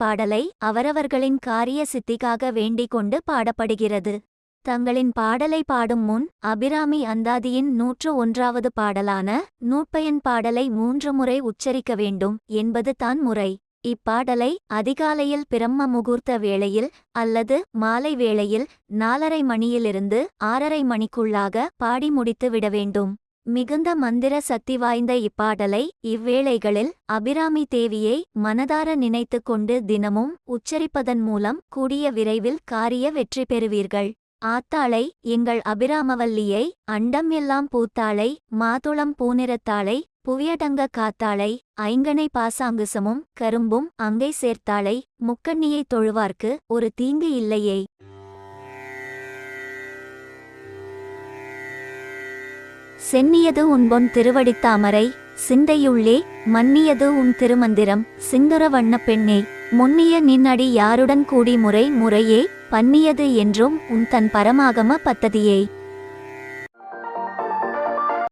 இப்பாடலை அவரவர்களின் காரிய சித்திக்காக வேண்டிக் கொண்டு பாடப்படுகிறது. தங்களின் பாடலை பாடும் முன் அபிராமி அந்தாதியின் 101வது பாடலான நூற்பயன் பாடலை 3 முறை உச்சரிக்க வேண்டும் என்பது தான் முறை. இப்பாடலை அதிகாலையில் பிரம்ம முகூர்த்த வேளையில் அல்லது மாலை வேளையில் 4:30 மணியிலிருந்து 6:30 மணிக்குள்ளாக பாடி முடித்து விட வேண்டும். மிகுந்த மந்திர சக்தி வாய்ந்த இப்பாடலை இவ்வேளைகளில் அபிராமி தேவியை மனதார நினைத்து கொண்டு தினமும் உச்சரிப்பதன் மூலம் கூடிய விரைவில் காரிய வெற்றி பெறுவீர்கள். ஆத்தாளை எங்கள் அபிராமவல்லியை அண்டம் எல்லாம் பூத்தாளை மாதுளம் பூநிறத்தாளை புவியடங்க காத்தாளை ஐங்கனை பாசாங்குசமும் கரும்பும் அங்கை சேர்த்தாளை முக்கண்ணியை தொழுவார்க்கு ஒரு தீங்கு இல்லையே. சென்னியது உன்பொன் திருவடித்தாமரை சிந்தையுள்ளே மன்னியது உன் திருமந்திரம் சிந்துர வண்ண பெண்ணே முன்னிய நின்னடி யாருடன் கூடி முறை முறையே பன்னியது என்றும் உன் தன் பரமாகம பத்ததியே.